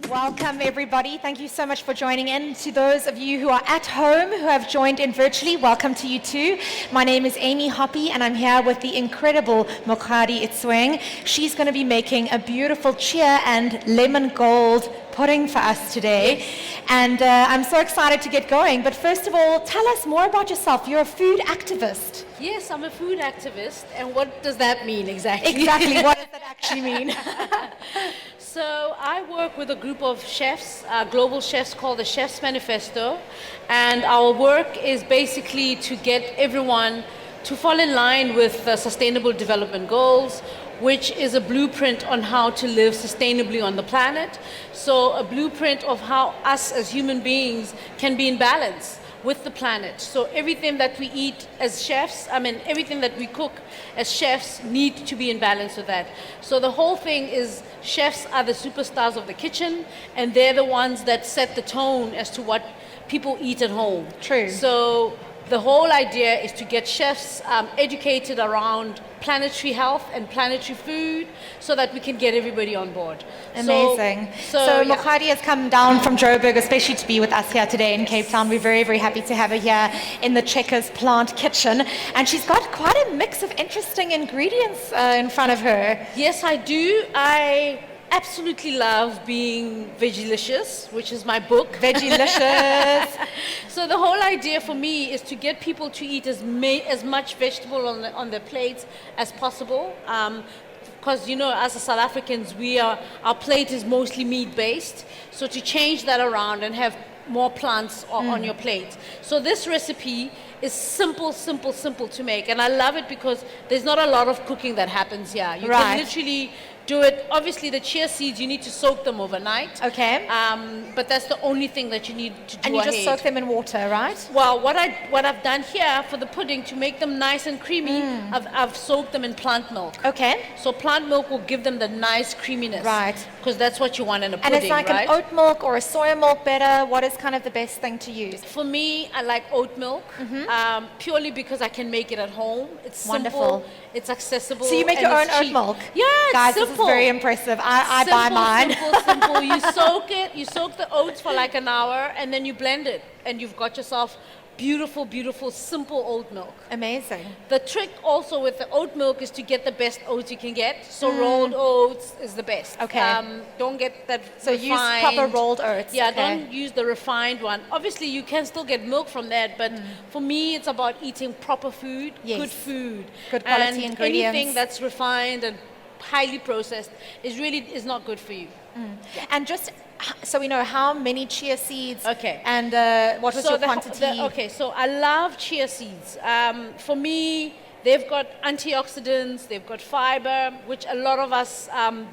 Welcome, everybody. Thank you so much for joining in. To those of you who are at home, who have joined in virtually, welcome to you too. My name is Amy Hoppy, and I'm here with the incredible Mokgadi Itsweng. She's going to be making a beautiful chia and lemon gold pudding for us today. And I'm so excited to get going. But first of all, tell us more about yourself. You're a food activist. Yes, I'm a food activist. And what does that mean exactly? Exactly. What does that actually mean? So I work with a group of chefs, global chefs called the Chef's Manifesto. And our work is basically to get everyone to fall in line with the Sustainable Development Goals, which is a blueprint on how to live sustainably on the planet. So a blueprint of how us as human beings can be in balance with the planet. So everything that we eat as chefs, everything that we cook as chefs need to be in balance with that. So the whole thing is chefs are the superstars of the kitchen, and they're the ones that set the tone as to what people eat at home. True. So the whole idea is to get chefs educated around planetary health and planetary food so that we can get everybody on board. Amazing. So Mokgadi has come down from Joburg, especially to be with us here today in Cape Town. We're very, very happy to have her here in the Checkers plant kitchen. And she's got quite a mix of interesting ingredients in front of her. Yes, I do. I absolutely love being Veggielicious, which is my book. Veggielicious. So the whole idea for me is to get people to eat as much vegetable on their plates as possible. Because, as a South Africans, our plate is mostly meat-based. So to change that around and have more plants on your plate. So this recipe is simple to make. And I love it because there's not a lot of cooking that happens here. You can literally do it. Obviously, the chia seeds, you need to soak them overnight. Okay. But that's the only thing that you need to do. And you just soak them in water, right? Well, what I've done here for the pudding to make them nice and creamy, I've soaked them in plant milk. Okay. So plant milk will give them the nice creaminess. Right. Because that's what you want in a pudding, and it's like right? an oat milk or a soya milk better. What is kind of the best thing to use? For me, I like oat milk, purely because I can make it at home. It's wonderful. Simple, it's accessible. So you make your own oat milk? Yeah, guys, simple. This is very impressive. I buy mine. Simple. You soak the oats for like an hour, and then you blend it, and you've got yourself beautiful, simple oat milk. Amazing. The trick also with the oat milk is to get the best oats you can get. So rolled oats is the best. Okay. Don't get that So refined. use proper rolled oats. Yeah, okay. Don't use the refined one. Obviously, you can still get milk from that, but for me, it's about eating proper food, good food. Good quality and ingredients. Anything that's refined and highly processed is not good for you. Yeah. And just so we know, how many chia seeds? Okay. And what was your quantity? So I love chia seeds. For me, they've got antioxidants, they've got fiber, which a lot of us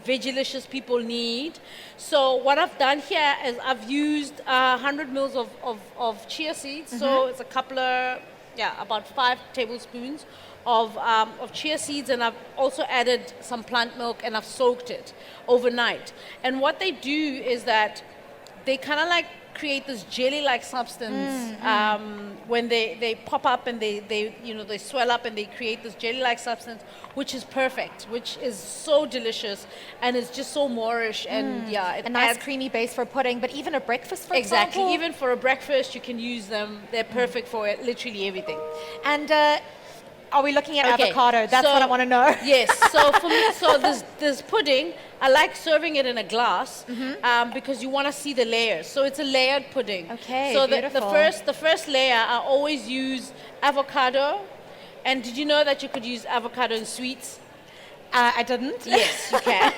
Veggielicious people need. So what I've done here is I've used 100 mils of chia seeds. So it's about 5 tablespoons of chia seeds, and I've also added some plant milk, and I've soaked it overnight. And what they do is that they kind of like create this jelly-like substance when they pop up and they swell up and they create this jelly-like substance, which is perfect, which is so delicious, and it's just so moreish, and a nice creamy base for pudding, but even a breakfast, for example. Exactly, even for a breakfast, you can use them. They're perfect for it, literally everything. And are we looking at avocado? That's what I want to know. Yes. So for me, this pudding, I like serving it in a glass because you want to see the layers. So it's a layered pudding. Okay. So beautiful. the first layer, I always use avocado. And did you know that you could use avocado in sweets? I didn't. Yes, you can.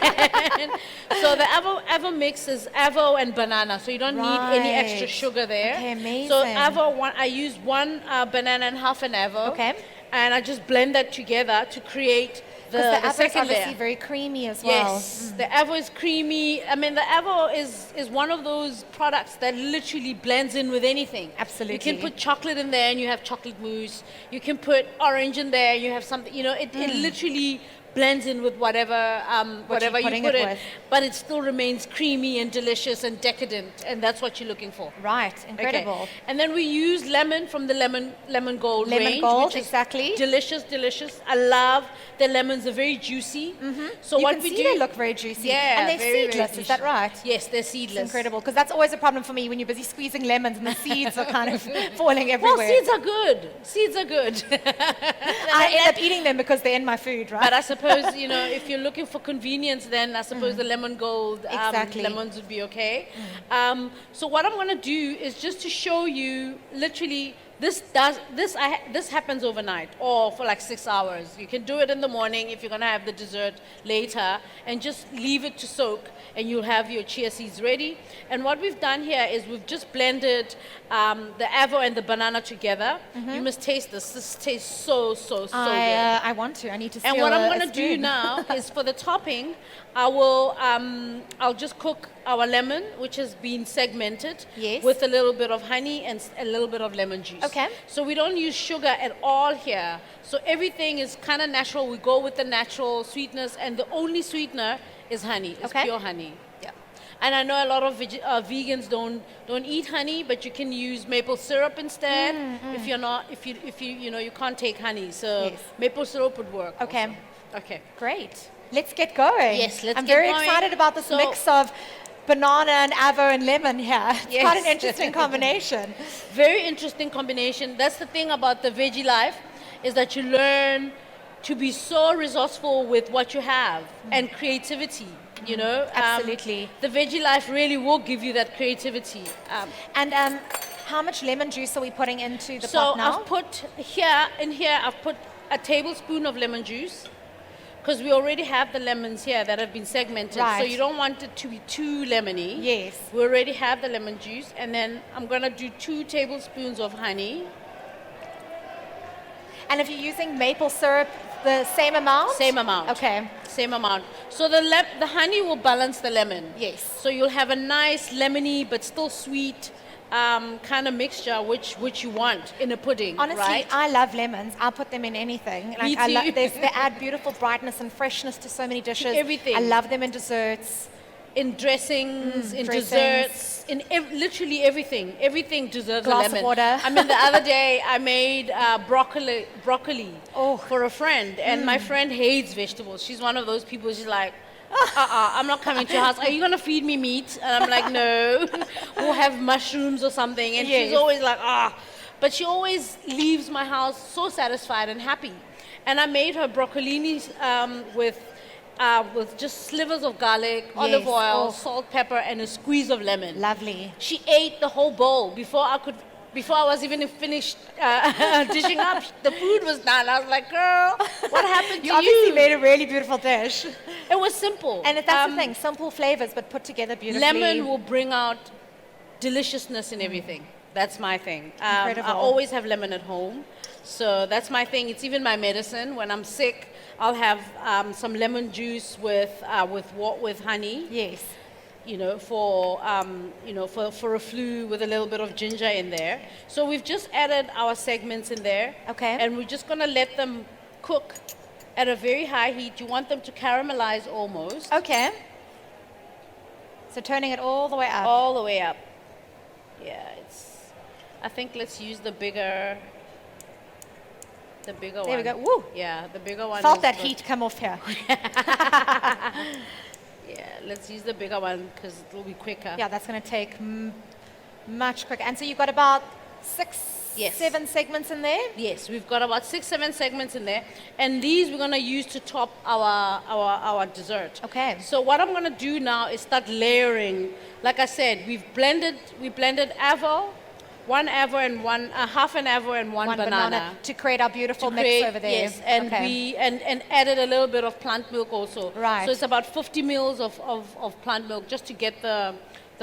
So the avo mix is avo and banana, so you don't need any extra sugar there. Okay, amazing. So I use one banana and half an avo. Okay. And I just blend that together to create the avo is second obviously layer. very creamy as well. Yes, the avo is creamy. The avo is one of those products that literally blends in with anything. Absolutely. You can put chocolate in there and you have chocolate mousse. You can put orange in there, you have something, it literally blends in with whatever whatever you putting put it in, with. but it still remains creamy and delicious and decadent, and that's what you're looking for. Right, incredible. Okay. And then we use lemon from the lemon gold Lemon range, gold, which is exactly. delicious. I love the lemons; they're very juicy. So You what can we see do? they look very juicy. Yeah, and they're very, very seedless, is that juicy. right? Yes, they're seedless. It's incredible, because that's always a problem for me when you're busy squeezing lemons and the seeds are kind of falling everywhere. Well, seeds are good. Seeds are good. I end up eating them because they're in my food, right? But I suppose, if you're looking for convenience, then I suppose the lemon gold Exactly. lemons would be okay. So what I'm going to do is just to show you, literally, this happens overnight or for like 6 hours. You can do it in the morning if you're going to have the dessert later, and just leave it to soak, and you'll have your chia seeds ready. And what we've done here is we've just blended the avo and the banana together. You must taste this. This tastes so good. I want to. I need to steal And what I'm a going to do spoon. now is, for the topping, I'll just cook our lemon, which has been segmented, Yes. with a little bit of honey and a little bit of lemon juice. Okay. So we don't use sugar at all here. So everything is kind of natural. We go with the natural sweetness, and the only sweetener is honey. It's Okay. pure honey. Yeah. And I know a lot of vegans don't eat honey, but you can use maple syrup instead. If you can't take honey, so Yes. maple syrup would work. Okay. also. Okay. Great. Let's get going. Yes, let's I'm get very going. excited about this So- mix of banana and avo and lemon here. It's Yes. quite an interesting combination. Very interesting combination. That's the thing about the veggie life, is that you learn to be so resourceful with what you have and creativity. Absolutely. The veggie life really will give you that creativity. And how much lemon juice are we putting into the So pot now? I've put I've put a tablespoon of lemon juice, because we already have the lemons here that have been segmented. So Right. you don't want it to be too lemony. Yes. We already have the lemon juice, and then I'm gonna do 2 tablespoons of honey. And if you're using maple syrup, the same amount? Same amount. Okay. Same amount. So the honey will balance the lemon. Yes. So you'll have a nice lemony but still sweet kind of mixture, which you want in a pudding. Honestly, right? I love lemons. I'll put them in anything. Me too. They add beautiful brightness and freshness to so many dishes. Everything. I love them in desserts. In dressings, in dressings. desserts, in literally everything. Everything deserves Glass a of lemon. water. I mean, the other day I made broccoli Oh. for a friend, and my friend hates vegetables. She's one of those people. She's like, I'm not coming to your house. Are you gonna feed me meat? And I'm like, no. We'll have mushrooms or something. And she's Yes. always like, But she always leaves my house so satisfied and happy. And I made her broccolini with just slivers of garlic, olive oil, Oh. salt, pepper, and a squeeze of lemon. Lovely. She ate the whole bowl before I was even finished dishing up. The food was done. I was like, girl, what happened to You obviously you? made a really beautiful dish. It was simple. And that's the thing, simple flavors but put together beautifully. Lemon will bring out deliciousness in everything. That's my thing. Incredible. I always have lemon at home. So that's my thing. It's even my medicine. When I'm sick, I'll have some lemon juice with honey. Yes. For a flu, with a little bit of ginger in there. So we've just added our segments in there. Okay. And we're just gonna let them cook at a very high heat. You want them to caramelize almost. Okay. So turning it all the way up. All the way up. Yeah, I think let's use the bigger one. There we go. Woo! Yeah, the bigger one. Felt is that good. heat come off here. Yeah, let's use the bigger one because it will be quicker. Yeah, that's going to take much quicker. And so you've got about 6, Yes. 7 segments in there? Yes, we've got about 6, 7 segments in there, and these we're going to use to top our dessert. Okay. So what I'm going to do now is start layering. Like I said, we blended avo, one avo and one half an avo and one banana. to create our beautiful To mix create- over there. Yes, and Okay. we added a little bit of plant milk also. Right. So it's about 50 mils of plant milk just to get the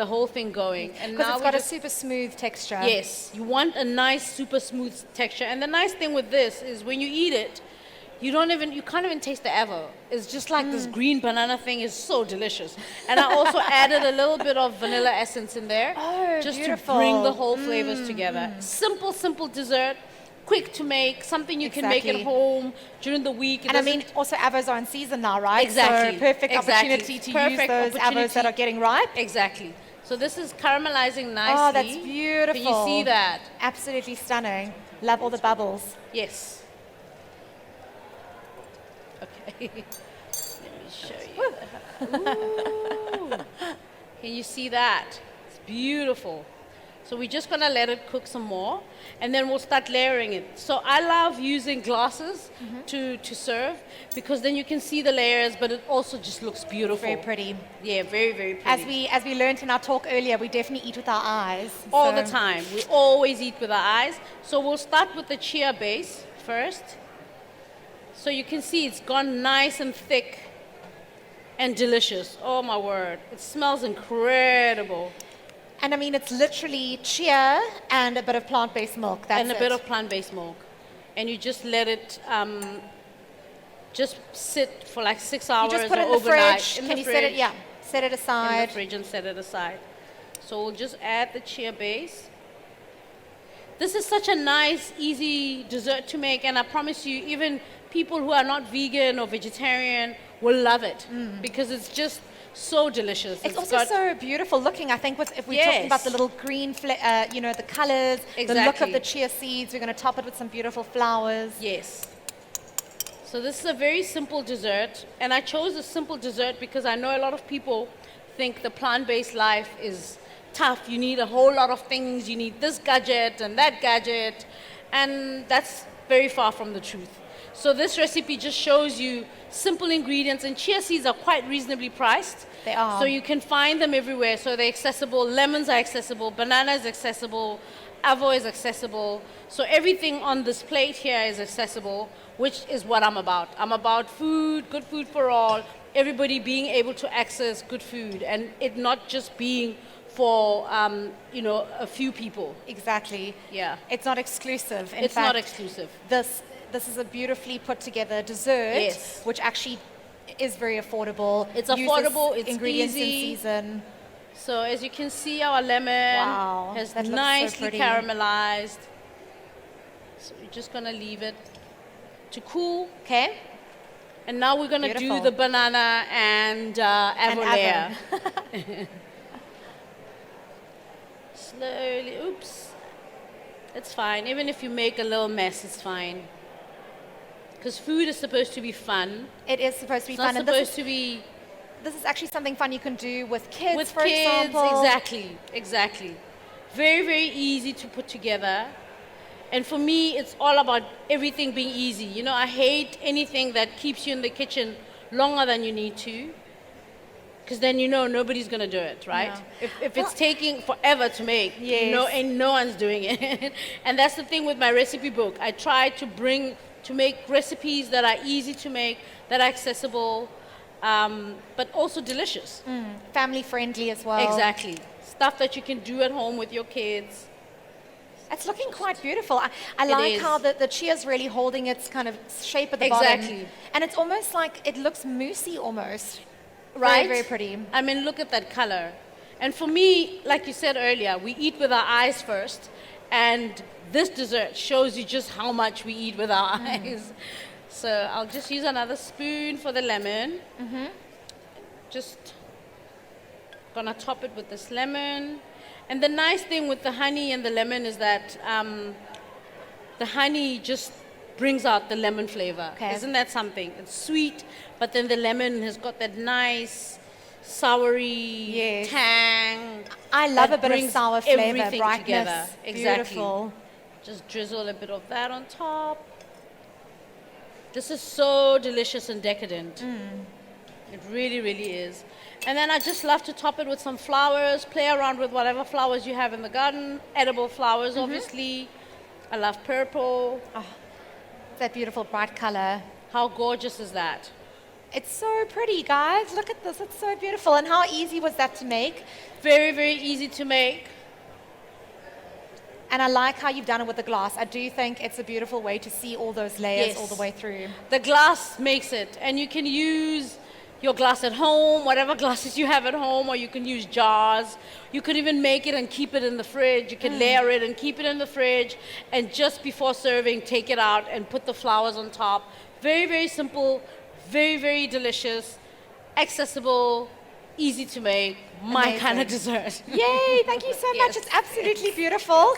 whole thing going. And Because now it's we got a just- super smooth texture. Yes, you want a nice, super smooth texture. And the nice thing with this is when you eat it, you can't even taste the avo. It's just like this green banana thing is so delicious. And I also added a little bit of vanilla essence in there, Oh, just beautiful. to bring the whole flavors together. Simple dessert, quick to make, something you can make at Exactly. home during the week. It And I mean, doesn't- also avos are in season now, right? Exactly. So perfect Exactly. opportunity to use Perfect those avos opportunity. that are getting ripe. Exactly. So this is caramelizing nicely. Oh, that's beautiful. Can you see that? Absolutely stunning. Love all the bubbles. Yes. Okay. Let me show you. Ooh. Can you see that? It's beautiful. So we're just going to let it cook some more, and then we'll start layering it. So I love using glasses to serve, because then you can see the layers, but it also just looks beautiful. Very pretty. Yeah, very, very pretty. As we learned in our talk earlier, we definitely eat with our eyes. All So- the time. We always eat with our eyes. So we'll start with the chia base first. So you can see it's gone nice and thick and delicious. Oh my word. It smells incredible. And I mean, it's literally chia and a bit of plant-based milk. That's And a it. bit of plant-based milk. And you just let it just sit for like 6 hours You just put it or in the overnight. fridge. In Can the you set it? fridge. Yeah, set it In the aside. fridge and set it aside. So we'll just add the chia base. This is such a nice, easy dessert to make, and I promise you, even people who are not vegan or vegetarian will love it, because it's just so delicious. It's also got- so beautiful looking. I think if we're talking about the Yes. little green, the colors, the look of Exactly. the chia seeds, we're going to top it with some beautiful flowers. Yes. So this is a very simple dessert, and I chose a simple dessert because I know a lot of people think the plant-based life is tough. You need a whole lot of things. You need this gadget and that gadget, and that's very far from the truth. So this recipe just shows you simple ingredients, and chia seeds are quite reasonably priced. They are. So you can find them everywhere. So they're accessible. Lemons are accessible. Banana is accessible. Avo is accessible. So everything on this plate here is accessible, which is what I'm about. I'm about food, good food for all, everybody being able to access good food, and it not just being for a few people. Exactly. Yeah. It's not exclusive. In It's fact, not exclusive. This is a beautifully put together dessert, Yes. which actually is very affordable. It's uses affordable, it's ingredients easy. in season. So as you can see, our lemon Wow, has that looks so nicely pretty. caramelized. So we're just gonna leave it to cool. Okay. And now we're gonna do Beautiful. the banana and avo layer. Slowly, oops. It's fine. Even if you make a little mess, it's fine. Because food is supposed to be fun. It is supposed to be It's fun. not And supposed to be this is actually something fun you can do with kids, with for kids. example. Exactly. Very, very easy to put together. And for me, it's all about everything being easy. You know, I hate anything that keeps you in the kitchen longer than you need to. Because then you know nobody's going to do it, right? No. If it's taking forever to make, Yes. and no one's doing it. And that's the thing with my recipe book. I try to make recipes that are easy to make, that are accessible, but also delicious. Family friendly as well. Exactly. Stuff that you can do at home with your kids. It's looking quite beautiful. I It like is. how the chia is really holding its kind of shape at the bottom. Exactly. And it's almost like it looks moussey almost. Right? Very, very pretty. I mean, look at that color. And for me, like you said earlier, we eat with our eyes first. And this dessert shows you just how much we eat with our eyes. So I'll just use another spoon for the lemon. Just gonna top it with this lemon. And the nice thing with the honey and the lemon is that the honey just brings out the lemon flavor. Okay. Isn't that something? It's sweet, but then the lemon has got that nice soury Yes. tang. I love that a bit of brings sour flavor, everything brightness. together. Exactly. Beautiful. Just drizzle a bit of that on top. This is so delicious and decadent. It really, really is. And then I just love to top it with some flowers, play around with whatever flowers you have in the garden. Edible flowers, obviously. I love purple. That beautiful bright color. How gorgeous is that? It's so pretty, guys. Look at this. It's so beautiful. And how easy was that to make? Very, very easy to make. And I like how you've done it with the glass. I do think it's a beautiful way to see all those layers Yes. all the way through. The glass makes it. And you can use your glass at home, whatever glasses you have at home, or you can use jars. You could even make it and keep it in the fridge. You can layer it and keep it in the fridge, and just before serving, take it out and put the flowers on top. Very, very simple, very, very delicious, accessible, easy to make, my kind of dessert. Yay, thank you so much. It's absolutely beautiful.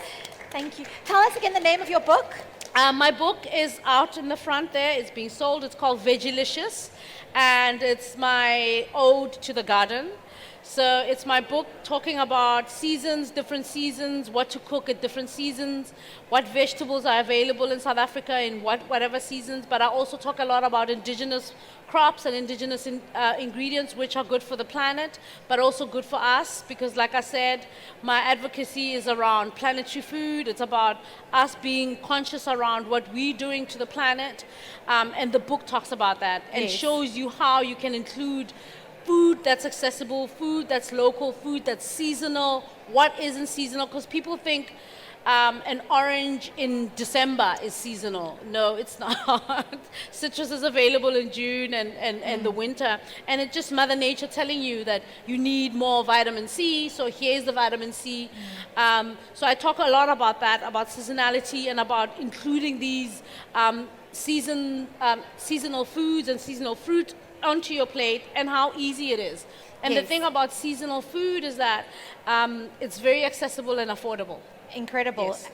Thank you. Tell us again the name of your book. My book is out in the front there. It's being sold. It's called Veggielicious, and it's my ode to the garden. So it's my book talking about seasons, different seasons, what to cook at different seasons, what vegetables are available in South Africa in whatever seasons. But I also talk a lot about indigenous crops and indigenous ingredients, which are good for the planet, but also good for us, because like I said, my advocacy is around planetary food. It's about us being conscious around what we're doing to the planet. And the book talks about that and shows you how you can include food that's accessible, food that's local, food that's seasonal, what isn't seasonal, because people think an orange in December is seasonal. No, it's not. Citrus is available in June and the winter, and it's just Mother Nature telling you that you need more vitamin C, so here's the vitamin C. So I talk a lot about that, about seasonality and about including these seasonal foods and seasonal fruit onto your plate, and how easy it is. And the thing about seasonal food is that it's very accessible and affordable. Incredible. Yes.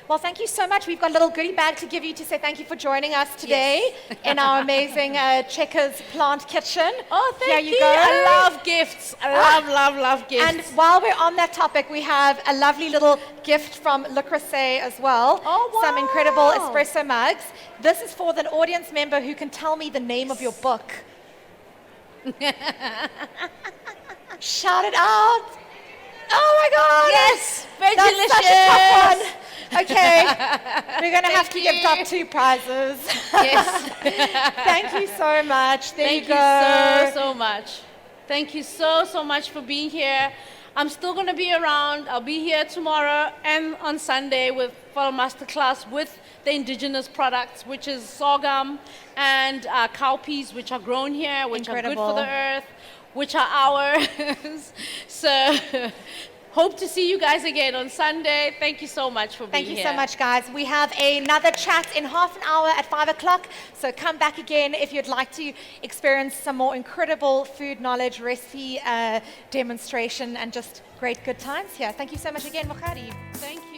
Well, thank you so much. We've got a little goodie bag to give you to say thank you for joining us today in our amazing Checkers Plant Kitchen. Oh, thank you. Here you go. I love gifts. I love gifts. And while we're on that topic, we have a lovely little gift from Le Creuset as well. Oh, wow. Some incredible espresso mugs. This is for the audience member who can tell me the name of your book. Shout it out. Oh my God. Yes, Veggielicious. That's such a tough one. Okay, we're going to have to give up 2 prizes. Yes. Thank you so much. There Thank you go. So much. Thank you so much for being here. I'm still going to be around. I'll be here tomorrow and on Sunday for a masterclass with the indigenous products, which is sorghum and cowpeas, which are grown here, which are good for the earth, which are ours. So hope to see you guys again on Sunday. Thank you so much for being here. Thank you so much, guys. We have another chat in half an hour at 5 o'clock. So come back again if you'd like to experience some more incredible food knowledge, recipe demonstration, and just great good times here. Thank you so much again, Mokgadi. Thank you.